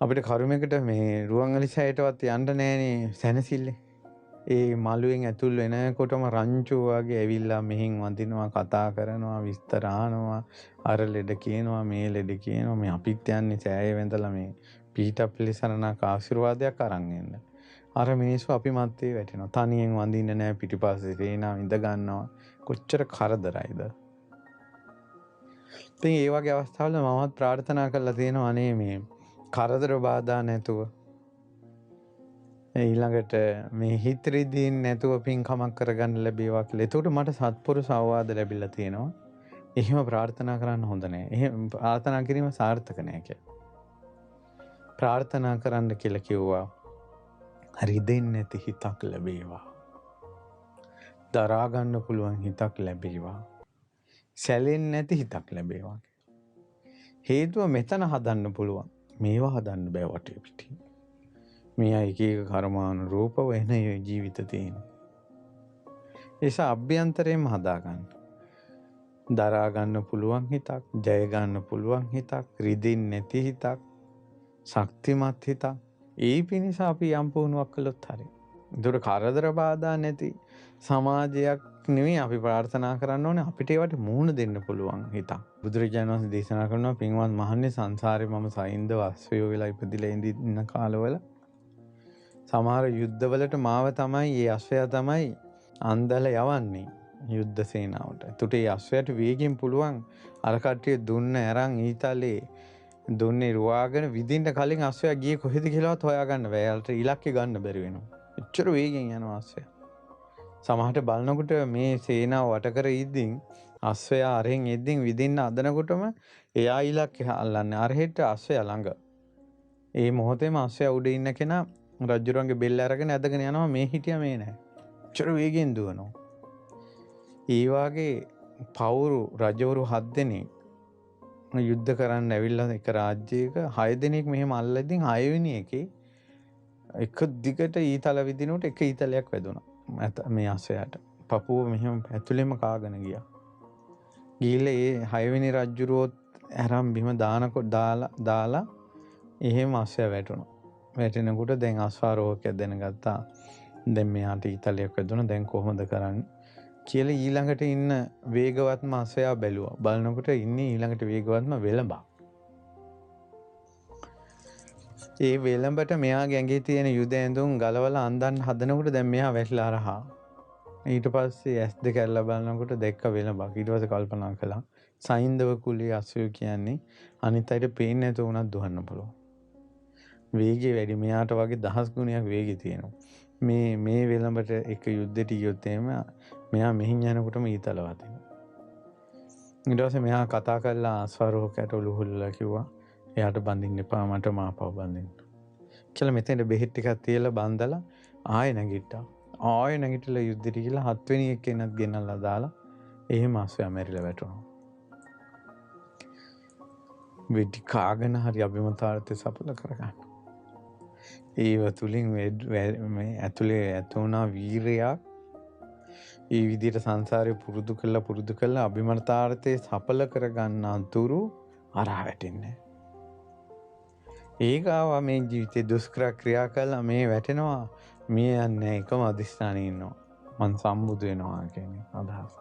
අපිට කරුමයකට මේ රුවන්වැලිසෑයටවත් යන්න නෑනේ සැනසille. ඒ මළුවෙන් ඇතුල් වෙනකොටම රංචු වගේ ඇවිල්ලා මෙහින් වඳිනවා, කතා කරනවා, විස්තර අහනවා, අර ලෙඩ කියනවා, මේ ලෙඩ කියනවා. මේ අපිත් යන්නේ සෑය වැඳලා මේ පීඨ පිළිසරණක් ආශිර්වාදයක් අරන් එන්න. අර මිනිස්සු අපි මැත්තේ වැටෙනවා. තනියෙන් වඳින්න නෑ, පිටිපස්සේ තේනා ඉඳ ගන්නවා. කොච්චර කරදරයිද. ඉතින් ඒ වගේ අවස්ථාවල මමත් ප්‍රාර්ථනා කරලා තියෙනවා අනේ මේ කරදර බාධා නැතුව ඊළඟට මේ හිත රිදීන් නැතුව පින්කමක් කරගන්න ලැබේවා කියලා. එතකොට මට සත්පුරුෂ අවවාද ලැබිලා තියෙනවා. එහෙම ප්‍රාර්ථනා කරන්න හොඳ නෑ. එහෙම ප්‍රාර්ථනා කිරීම සාර්ථක නෑ කියලා. ප්‍රාර්ථනා කරන්න කියලා කිව්වා. රිදෙන්නේ නැති හිතක් ලැබේවා. දරා ගන්න පුළුවන් හිතක් ලැබේවා. සැලෙන්නේ නැති හිතක් ලැබේවා. හේතුව මෙතන හදන්න පුළුවන්. මේවා හදන්න බෑ වටේ පිටින්. මේ එක එක කර්මානුරූපව එන ජීවිත තියෙනවා. ඒස අභ්‍යන්තරයෙන්ම හදාගන්න. දරා ගන්න පුළුවන් හිතක්, ජය ගන්න පුළුවන් හිතක්, රිදෙන්නේ නැති හිතක්, ශක්තිමත් හිතක්. ඒ පිණිස අපි යම් පුහුණුවක් කළොත් හරියි. ඒකට කරදර බාධා නැති සමාජයක් නෙවෙයි අපි ප්‍රාර්ථනා කරන්න ඕනේ, අපිට ඒවට මුහුණ දෙන්න පුළුවන් හිතක්. බුදුරජාණන් වහන්සේ දේශනා කරනවා පින්වත් මහන්නේ සංසාරේ මම සයින්දව අස්වැයෝ වෙලා ඉපදිලා ඉන්න කාලවල සමහර යුද්ධවලට මාව තමයි, ඒ අශ්වයා තමයි අන්දලා යවන්නේ යුද්ධ සේනාවට. ඒකට ඒ අශ්වයාට වේගෙන් පුළුවන් අර කට්ටිය දුන්න අරන් ඊතලේ දුන්නේ රුවාගෙන විදින්න කලින් අශ්වයා ගියේ කොහෙද කියලාවත් හොයාගන්න බෑ. යාලට ඉලක්කේ ගන්න බැරි වෙනවා. එච්චර වේගෙන් යනවා අශ්වයා. සමහරට බලනකොට මේ සේනාව වට කර ඉද්දින් අශ්වයා අරෙන් එද්දින් විදින්න අදනකොටම එයා ඉලක්කේ අල්ලන්නේ අරහෙට අශ්වයා ළඟ. ඒ මොහොතේම අශ්වයා උඩ ඉන්න කෙනා රජුරන්ගේ බෙල්ල අරගෙන ඇදගෙන යනවා. මේ හිටියා මේ නැහැ. චර වේගෙන් දුවනවා. ඒ වාගේ පවුරු රජවරු 7 දෙනෙක් යුද්ධ කරන්න ඇවිල්ලා එක රාජ්‍යයක 6 දෙනෙක් මෙහෙම අල්ලද්දින් 6 වෙනි එකේ එක දිගට ඊතල විදිනකොට එක ඊතලයක් වැදුනා. මේ අශ්වයාට. පපුව මෙහෙම ඇතුළෙම කාගෙන ගියා. ගිහිල්ලා ඒ 6 වෙනි රජුරුවොත් අරන් බිම දාලා එහෙම අශ්වයා වැටුණා. වැටෙනකොට දැන් අශ්වාරෝහකයා දැනගත්තා දැන් මෙයාට ඊතලයක් වැදුණා, දැන් කොහොමද කරන්නේ කියලා ඊළඟට ඉන්න වේගවත්ම අශ්වයා බැලුවා. බලනකොට ඉන්නේ ඊළඟට වේගවත්ම වෙළඹා. ඒ වෙළඹට මෙයාගේ ඇඟේ තියෙන යුද ඇඳුම් ගලවලා අන්දන්න හදනකොට දැන් මෙයා වැටලා රහා. ඊට පස්සේ S2 කැල්ලා බලනකොට දැක්ක වෙළඹක්. ඊට පස්සේ කල්පනා කළා සයින්දව කුලයේ අශ්වය කියන්නේ අනිත් අයට පේන්නේ නැතුව උනත් දුවන්න පුළුවන්. වේගය වැඩි. මෙයාට වගේ 10 ගුණයක් වේගය තියෙනවා. මේ වෙලඹට එක යුද්ධෙට ගියොත් එහෙම මෙයා මෙහින් යනකොටම ඊතල වදිනවා. ඊට පස්සේ මෙයා කතා කරලා අස්වරෝහකට උළුහුල්ලා කිව්වා එයාට බඳින්න එපා, මට මාපව බඳින්න කියලා. මෙතෙන්ට බෙහෙත් ටිකක් තියලා බඳලා ආයෙ නැගිට්ටා. ආයෙ නැගිටලා යුද්ධෙට ගිහලා 7 වෙනි එක්කෙනත් ගෙනල්ලා දාලා එහෙම අස්වැයා මැරිලා වැටුණා. වෙඩි කාගෙන හරි අභිමතාර්ථය සඵල කරගන්න. ඒව තුලින් මේ ඇතුලේ ඇතුණා වීරයක්. ඒ විදිහට සංසාරේ පුරුදු කළා අභිමතාර්ථය සඵල කරගන්න අතුරු අරහා වැටෙන්නේ. ඒක ආවා මේ ජීවිතේ දුෂ්කර ක්‍රියා කළා මේ වැටෙනවා. මේ යන්නේ එකම අදිස්ථානේ ඉන්නවා. මං සම්බුදු වෙනවා කියන අදහස.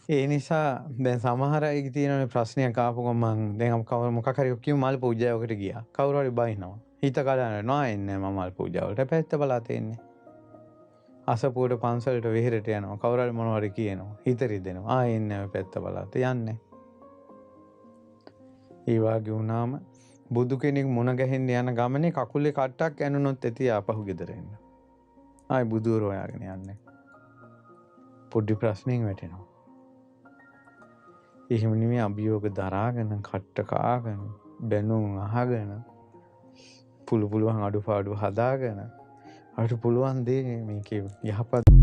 ඒ නිසා දැන් සමහර අය තියෙන ප්‍රශ්නයක් ආපු ගමන් දැන් මොකක් හරි කියමු මල් පූජාවකට ගියා. කවුරු හරි බයිනවා. හිත කඩන නෑ එන්නේ මම මල් පූජාවලට පැත්ත බලා තෙන්නේ. අසපුවට පන්සලට වෙහෙරට යනවා. කවුරු හරි මොනවා හරි කියනවා. හිත රිදෙනවා. එන්නේ පැත්ත බලාත යන්නේ. ඒ වගේ වුණාම බුදු කෙනෙක් මුණ ගැහෙන්න යන ගමනේ කකුලේ කට්ටක් ඇනුනොත් ඇති ආපහු ගෙදර එන්න. ආයි බුදුවරු හොයාගෙන යන්නේ. පොඩි ප්‍රශ්නෙකින් වැටෙනවා. එහෙම නෙමෙයි අභියෝග දරාගෙන කට්ට කාගෙන බැනුම් අහගෙන පුළුවන් අඩුපාඩු හදාගෙන අපිට පුළුවන් දේ මේකේ යහපත්